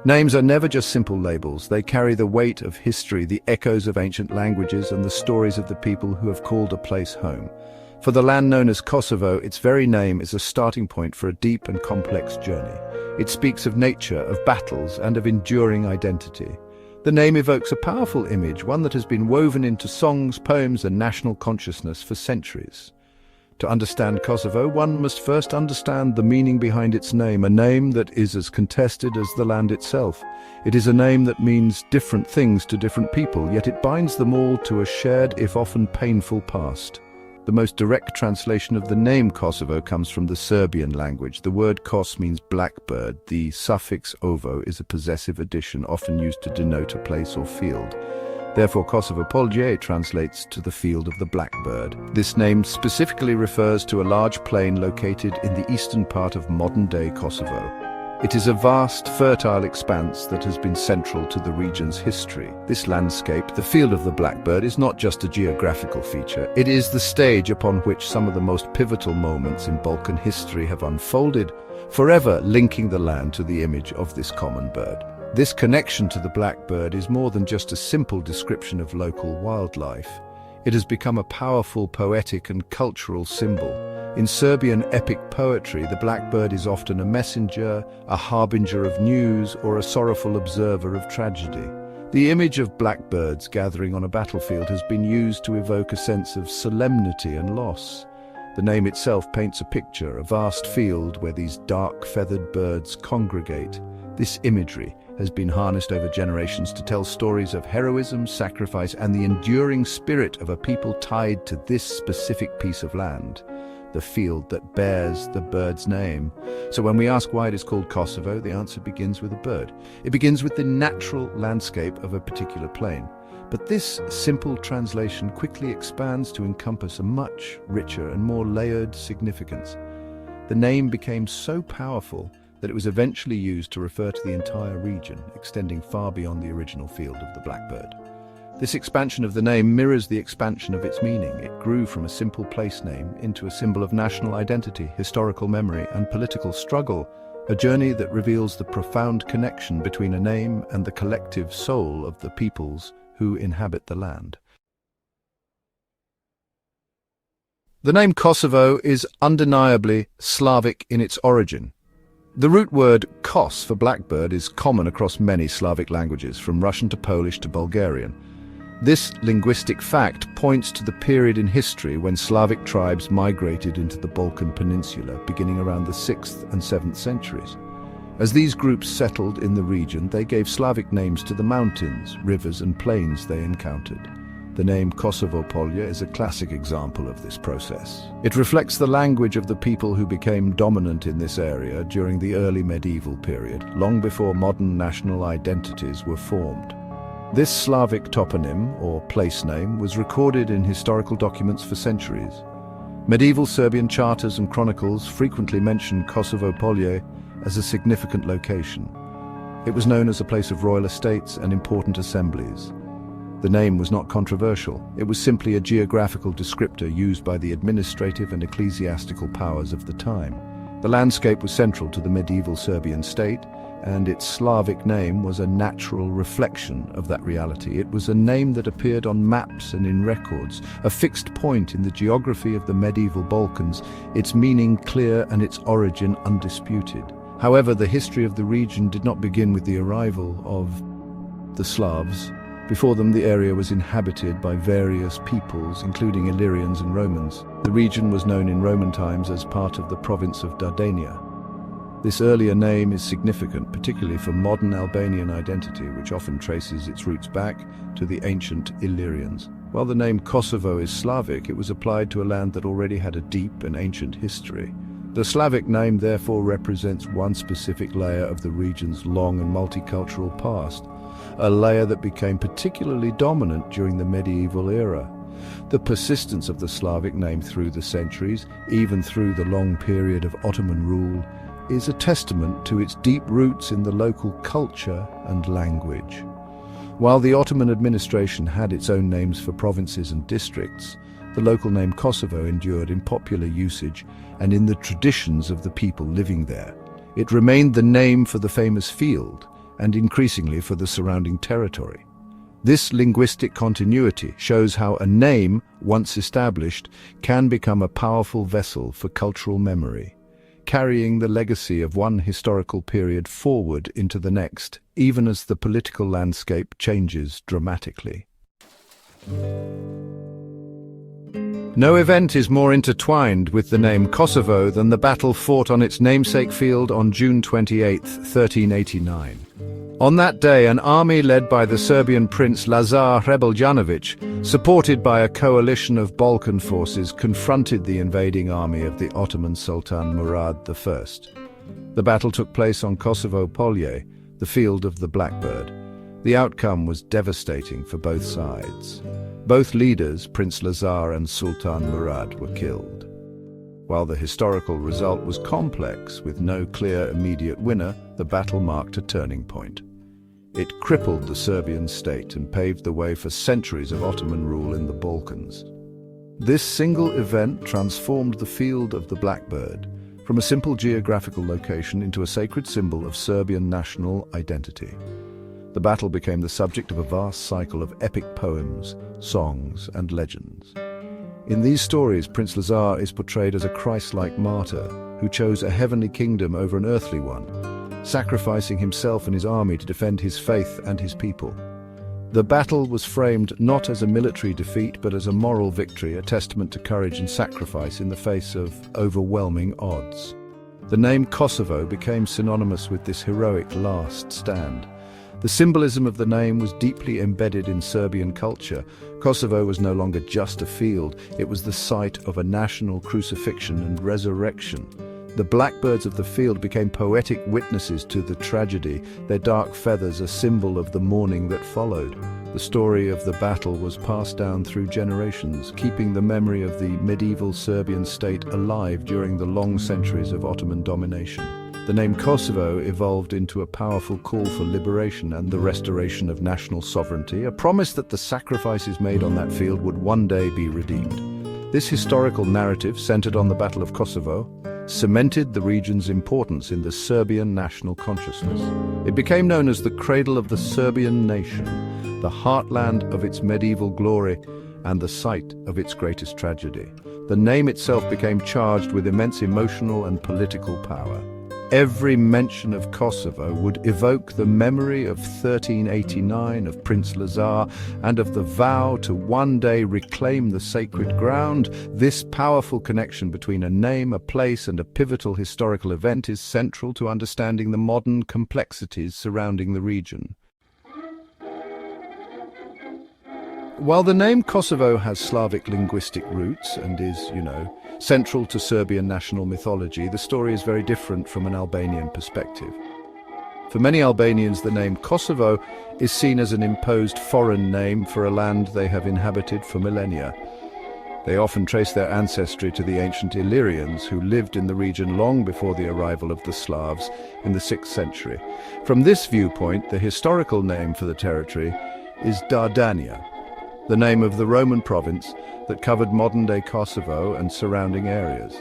Names are never just simple labels. They carry the weight of history, the echoes of ancient languages, and the stories of the people who have called a place home. For the land known as Kosovo, its very name is a starting point for a deep and complex journey. It speaks of nature, of battles, and of enduring identity. The name evokes a powerful image, one that has been woven into songs, poems, and national consciousness for centuries. To understand Kosovo, one must first understand the meaning behind its name, a name that is as contested as the land itself. It is a name that means different things to different people, yet it binds them all to a shared, if often painful, past. The most direct translation of the name Kosovo comes from the Serbian language. The word kos means blackbird. The suffix ovo is a possessive addition, often used to denote a place or field. Therefore, Kosovo Polje translates to the field of the blackbird. This name specifically refers to a large plain located in the eastern part of modern-day Kosovo. It is a vast, fertile expanse that has been central to the region's history. This landscape, the field of the blackbird, is not just a geographical feature. It is the stage upon which some of the most pivotal moments in Balkan history have unfolded, forever linking the land to the image of this common bird. This connection to the blackbird is more than just a simple description of local wildlife. It has become a powerful poetic and cultural symbol. In Serbian epic poetry, the blackbird is often a messenger, a harbinger of news, or a sorrowful observer of tragedy. The image of blackbirds gathering on a battlefield has been used to evoke a sense of solemnity and loss. The name itself paints a picture, a vast field where these dark feathered birds congregate. This imagery has been harnessed over generations to tell stories of heroism, sacrifice, and the enduring spirit of a people tied to this specific piece of land, the field that bears the bird's name. So when we ask why it is called Kosovo, the answer begins with a bird. It begins with the natural landscape of a particular plain. But this simple translation quickly expands to encompass a much richer and more layered significance. The name became so powerful that it was eventually used to refer to the entire region, extending far beyond the original field of the blackbird. This expansion of the name mirrors the expansion of its meaning. It grew from a simple place name into a symbol of national identity, historical memory, and political struggle, a journey that reveals the profound connection between a name and the collective soul of the peoples who inhabit the land. The name Kosovo is undeniably Slavic in its origin. The root word kos for blackbird is common across many Slavic languages, from Russian to Polish to Bulgarian. This linguistic fact points to the period in history when Slavic tribes migrated into the Balkan Peninsula, beginning around the 6th and 7th centuries. As these groups settled in the region, they gave Slavic names to the mountains, rivers, and plains they encountered. The name Kosovo Polje is a classic example of this process. It reflects the language of the people who became dominant in this area during the early medieval period, long before modern national identities were formed. This Slavic toponym, or place name, was recorded in historical documents for centuries. Medieval Serbian charters and chronicles frequently mention Kosovo Polje as a significant location. It was known as a place of royal estates and important assemblies. The name was not controversial. It was simply a geographical descriptor used by the administrative and ecclesiastical powers of the time. The landscape was central to the medieval Serbian state, and its Slavic name was a natural reflection of that reality. It was a name that appeared on maps and in records, a fixed point in the geography of the medieval Balkans, its meaning clear and its origin undisputed. However, the history of the region did not begin with the arrival of the Slavs. Before them, the area was inhabited by various peoples, including Illyrians and Romans. The region was known in Roman times as part of the province of Dardania. This earlier name is significant, particularly for modern Albanian identity, which often traces its roots back to the ancient Illyrians. While the name Kosovo is Slavic, it was applied to a land that already had a deep and ancient history. The Slavic name therefore represents one specific layer of the region's long and multicultural past, a layer that became particularly dominant during the medieval era. The persistence of the Slavic name through the centuries, even through the long period of Ottoman rule, is a testament to its deep roots in the local culture and language. While the Ottoman administration had its own names for provinces and districts, the local name Kosovo endured in popular usage and in the traditions of the people living there. It remained the name for the famous field, and increasingly for the surrounding territory. This linguistic continuity shows how a name, once established, can become a powerful vessel for cultural memory, carrying the legacy of one historical period forward into the next, even as the political landscape changes dramatically. No event is more intertwined with the name Kosovo than the battle fought on its namesake field on June 28, 1389. On that day, an army led by the Serbian prince Lazar Hrebeljanović, supported by a coalition of Balkan forces, confronted the invading army of the Ottoman Sultan Murad I. The battle took place on Kosovo Polje, the field of the Blackbird. The outcome was devastating for both sides. Both leaders, Prince Lazar and Sultan Murad, were killed. While the historical result was complex, with no clear immediate winner, the battle marked a turning point. It crippled the Serbian state and paved the way for centuries of Ottoman rule in the Balkans. This single event transformed the field of the Blackbird from a simple geographical location into a sacred symbol of Serbian national identity. The battle became the subject of a vast cycle of epic poems, songs, and legends. In these stories, Prince Lazar is portrayed as a Christ-like martyr who chose a heavenly kingdom over an earthly one, sacrificing himself and his army to defend his faith and his people. The battle was framed not as a military defeat but as a moral victory, a testament to courage and sacrifice in the face of overwhelming odds. The name Kosovo became synonymous with this heroic last stand. The symbolism of the name was deeply embedded in Serbian culture. Kosovo was no longer just a field, it was the site of a national crucifixion and resurrection. The blackbirds of the field became poetic witnesses to the tragedy, their dark feathers a symbol of the mourning that followed. The story of the battle was passed down through generations, keeping the memory of the medieval Serbian state alive during the long centuries of Ottoman domination. The name Kosovo evolved into a powerful call for liberation and the restoration of national sovereignty, a promise that the sacrifices made on that field would one day be redeemed. This historical narrative, centered on the Battle of Kosovo, cemented the region's importance in the Serbian national consciousness. It became known as the cradle of the Serbian nation, the heartland of its medieval glory, and the site of its greatest tragedy. The name itself became charged with immense emotional and political power. Every mention of Kosovo would evoke the memory of 1389, of Prince Lazar, and of the vow to one day reclaim the sacred ground. This powerful connection between a name, a place, and a pivotal historical event is central to understanding the modern complexities surrounding the region. While the name Kosovo has Slavic linguistic roots and is, central to Serbian national mythology, the story is very different from an Albanian perspective. For many Albanians, the name Kosovo is seen as an imposed foreign name for a land they have inhabited for millennia. They often trace their ancestry to the ancient Illyrians, who lived in the region long before the arrival of the Slavs in the 6th century. From this viewpoint, the historical name for the territory is Dardania, the name of the Roman province that covered modern-day Kosovo and surrounding areas.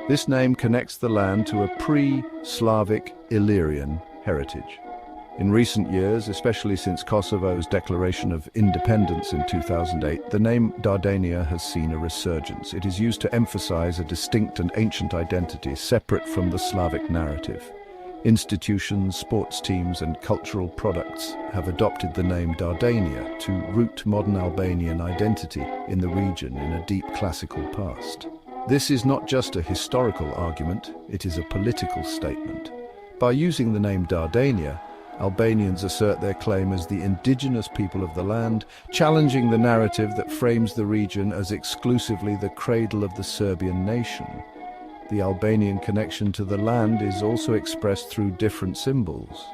This name connects the land to a pre-Slavic Illyrian heritage. In recent years, especially since Kosovo's declaration of independence in 2008, the name Dardania has seen a resurgence. It is used to emphasize a distinct and ancient identity separate from the Slavic narrative. Institutions, sports teams, and cultural products have adopted the name Dardania to root modern Albanian identity in the region in a deep classical past. This is not just a historical argument, it is a political statement. By using the name Dardania, Albanians assert their claim as the indigenous people of the land, challenging the narrative that frames the region as exclusively the cradle of the Serbian nation. The Albanian connection to the land is also expressed through different symbols.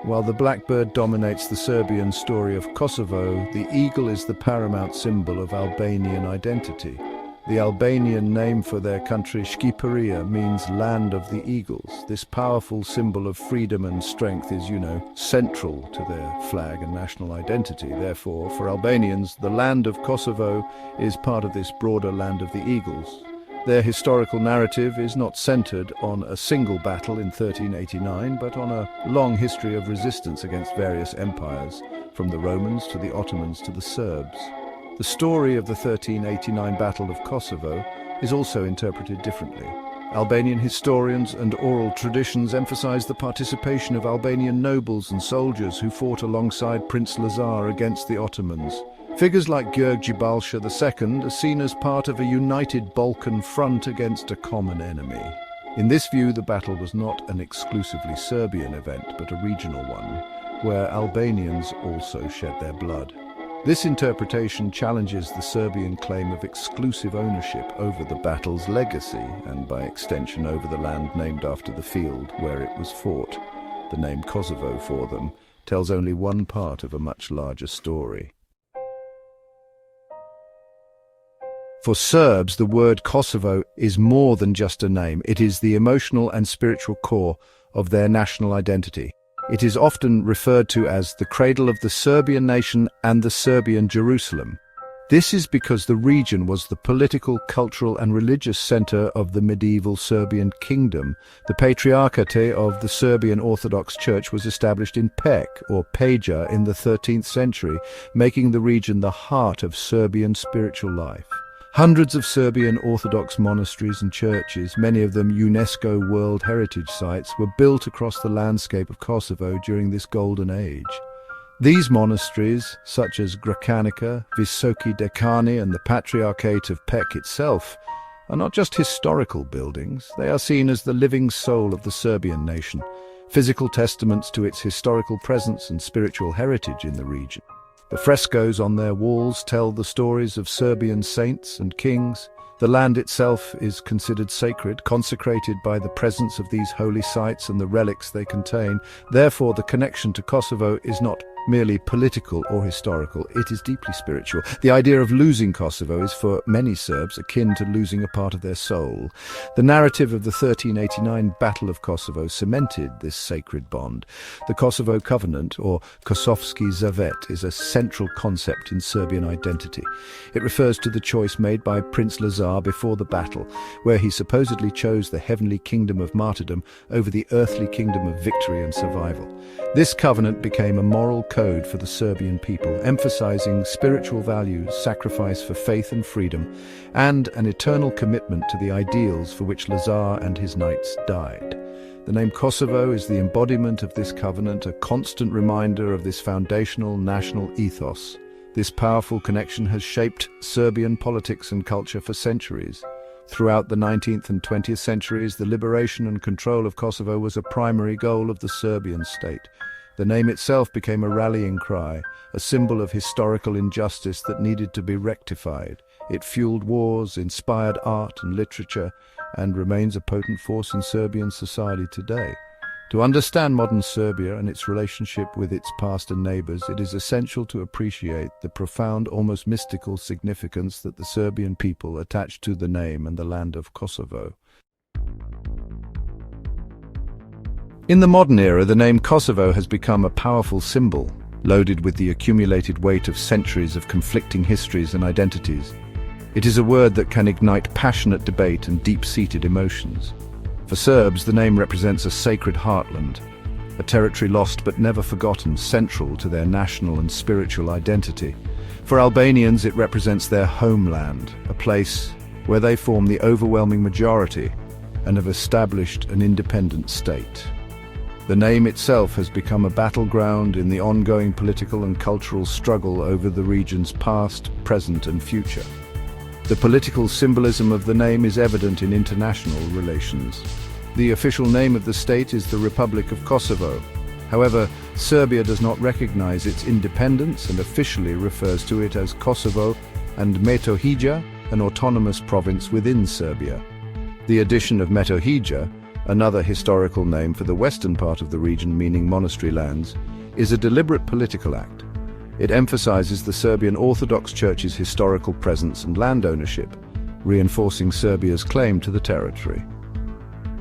While the blackbird dominates the Serbian story of Kosovo, the eagle is the paramount symbol of Albanian identity. The Albanian name for their country, Shqiperia, means land of the eagles. This powerful symbol of freedom and strength is, central to their flag and national identity. Therefore, for Albanians, the land of Kosovo is part of this broader land of the eagles, Their historical narrative is not centered on a single battle in 1389, but on a long history of resistance against various empires, from the Romans to the Ottomans to the Serbs. The story of the 1389 Battle of Kosovo is also interpreted differently. Albanian historians and oral traditions emphasize the participation of Albanian nobles and soldiers who fought alongside Prince Lazar against the Ottomans. Figures like Gjörgj Balsha II are seen as part of a united Balkan front against a common enemy. In this view, the battle was not an exclusively Serbian event, but a regional one, where Albanians also shed their blood. This interpretation challenges the Serbian claim of exclusive ownership over the battle's legacy, and by extension over the land named after the field where it was fought. The name Kosovo for them tells only one part of a much larger story. For Serbs, the word Kosovo is more than just a name. It is the emotional and spiritual core of their national identity. It is often referred to as the cradle of the Serbian nation and the Serbian Jerusalem. This is because the region was the political, cultural and religious center of the medieval Serbian kingdom. The Patriarchate of the Serbian Orthodox Church was established in Pek, or Peja, in the 13th century, making the region the heart of Serbian spiritual life. Hundreds of Serbian Orthodox monasteries and churches, many of them UNESCO World Heritage Sites, were built across the landscape of Kosovo during this golden age. These monasteries, such as Gračanica, Visoki Dekani and the Patriarchate of Pek itself, are not just historical buildings. They are seen as the living soul of the Serbian nation, physical testaments to its historical presence and spiritual heritage in the region. The frescoes on their walls tell the stories of Serbian saints and kings. The land itself is considered sacred, consecrated by the presence of these holy sites and the relics they contain. Therefore, the connection to Kosovo is not merely political or historical, it is deeply spiritual. The idea of losing Kosovo is for many Serbs akin to losing a part of their soul. The narrative of the 1389 Battle of Kosovo cemented this sacred bond. The Kosovo Covenant, or Kosovski Zavet, is a central concept in Serbian identity. It refers to the choice made by Prince Lazar before the battle, where he supposedly chose the heavenly kingdom of martyrdom over the earthly kingdom of victory and survival. This covenant became a moral code for the Serbian people, emphasizing spiritual values, sacrifice for faith and freedom, and an eternal commitment to the ideals for which Lazar and his knights died. The name Kosovo is the embodiment of this covenant, a constant reminder of this foundational national ethos. This powerful connection has shaped Serbian politics and culture for centuries. Throughout the 19th and 20th centuries, the liberation and control of Kosovo was a primary goal of the Serbian state. The name itself became a rallying cry, a symbol of historical injustice that needed to be rectified. It fueled wars, inspired art and literature, and remains a potent force in Serbian society today. To understand modern Serbia and its relationship with its past and neighbors, it is essential to appreciate the profound, almost mystical significance that the Serbian people attach to the name and the land of Kosovo. In the modern era, the name Kosovo has become a powerful symbol, loaded with the accumulated weight of centuries of conflicting histories and identities. It is a word that can ignite passionate debate and deep-seated emotions. For Serbs, the name represents a sacred heartland, a territory lost but never forgotten, central to their national and spiritual identity. For Albanians, it represents their homeland, a place where they form the overwhelming majority and have established an independent state. The name itself has become a battleground in the ongoing political and cultural struggle over the region's past, present and future. The political symbolism of the name is evident in international relations. The official name of the state is the Republic of Kosovo. However, Serbia does not recognize its independence and officially refers to it as Kosovo and Metohija, an autonomous province within Serbia. The addition of Metohija, another historical name for the western part of the region meaning monastery lands, is a deliberate political act. It emphasizes the Serbian Orthodox Church's historical presence and land ownership, reinforcing Serbia's claim to the territory.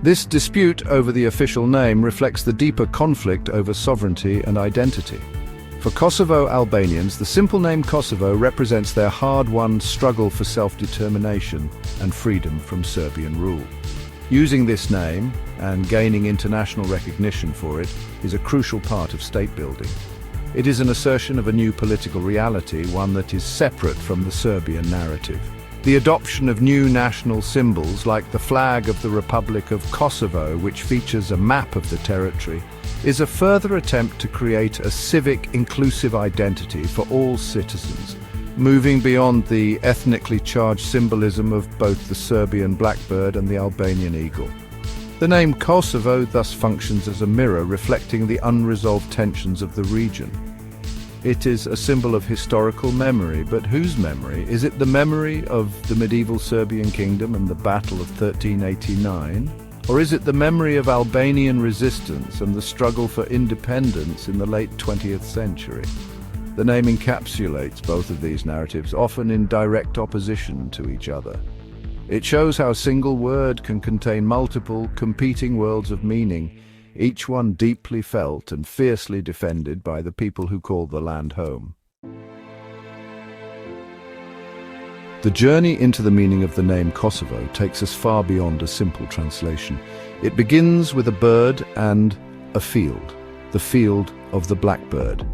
This dispute over the official name reflects the deeper conflict over sovereignty and identity. For Kosovo Albanians, the simple name Kosovo represents their hard-won struggle for self-determination and freedom from Serbian rule. Using this name, and gaining international recognition for it, is a crucial part of state building. It is an assertion of a new political reality, one that is separate from the Serbian narrative. The adoption of new national symbols, like the flag of the Republic of Kosovo, which features a map of the territory, is a further attempt to create a civic, inclusive identity for all citizens, moving beyond the ethnically charged symbolism of both the Serbian blackbird and the Albanian eagle. The name Kosovo thus functions as a mirror reflecting the unresolved tensions of the region. It is a symbol of historical memory, but whose memory? Is it the memory of the medieval Serbian kingdom and the Battle of 1389? Or is it the memory of Albanian resistance and the struggle for independence in the late 20th century? The name encapsulates both of these narratives, often in direct opposition to each other. It shows how a single word can contain multiple, competing worlds of meaning, each one deeply felt and fiercely defended by the people who call the land home. The journey into the meaning of the name Kosovo takes us far beyond a simple translation. It begins with a bird and a field, the field of the blackbird.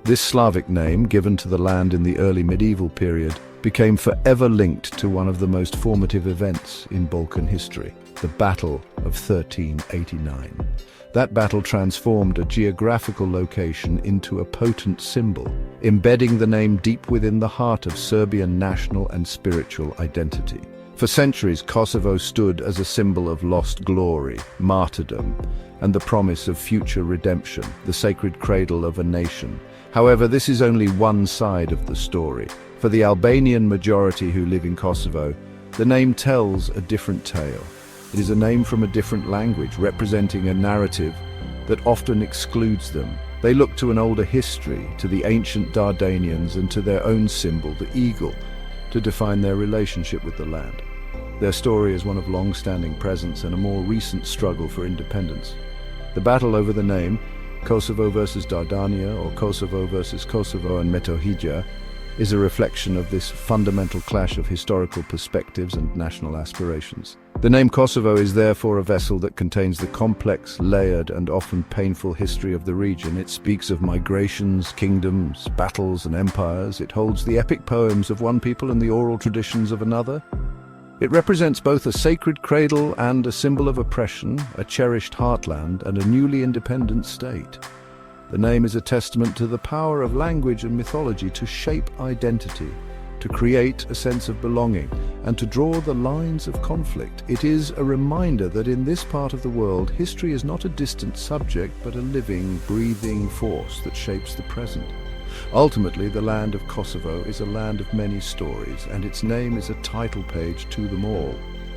This Slavic name, given to the land in the early medieval period, became forever linked to one of the most formative events in Balkan history, the Battle of 1389. That battle transformed a geographical location into a potent symbol, embedding the name deep within the heart of Serbian national and spiritual identity. For centuries, Kosovo stood as a symbol of lost glory, martyrdom, and the promise of future redemption, the sacred cradle of a nation. However, this is only one side of the story. For the Albanian majority who live in Kosovo, the name tells a different tale. It is a name from a different language, representing a narrative that often excludes them. They look to an older history, to the ancient Dardanians and to their own symbol, the eagle, to define their relationship with the land. Their story is one of long-standing presence and a more recent struggle for independence. The battle over the name, Kosovo versus Dardania or Kosovo versus Kosovo and Metohija, is a reflection of this fundamental clash of historical perspectives and national aspirations. The name Kosovo is therefore a vessel that contains the complex, layered, and often painful history of the region. It speaks of migrations, kingdoms, battles, and empires. It holds the epic poems of one people and the oral traditions of another. It represents both a sacred cradle and a symbol of oppression, a cherished heartland, and a newly independent state. The name is a testament to the power of language and mythology to shape identity, to create a sense of belonging, and to draw the lines of conflict. It is a reminder that in this part of the world, history is not a distant subject, but a living, breathing force that shapes the present. Ultimately, the land of Kosovo is a land of many stories, and its name is a title page to them all.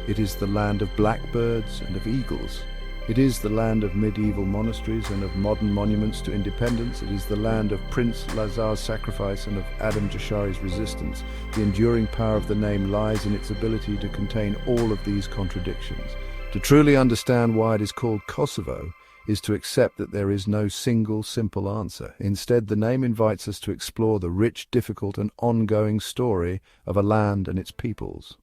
It is the land of blackbirds and of eagles. It is the land of medieval monasteries and of modern monuments to independence. It is the land of Prince Lazar's sacrifice and of Adam Jashari's resistance. The enduring power of the name lies in its ability to contain all of these contradictions. To truly understand why it is called Kosovo is to accept that there is no single simple answer. Instead, the name invites us to explore the rich, difficult, and ongoing story of a land and its peoples.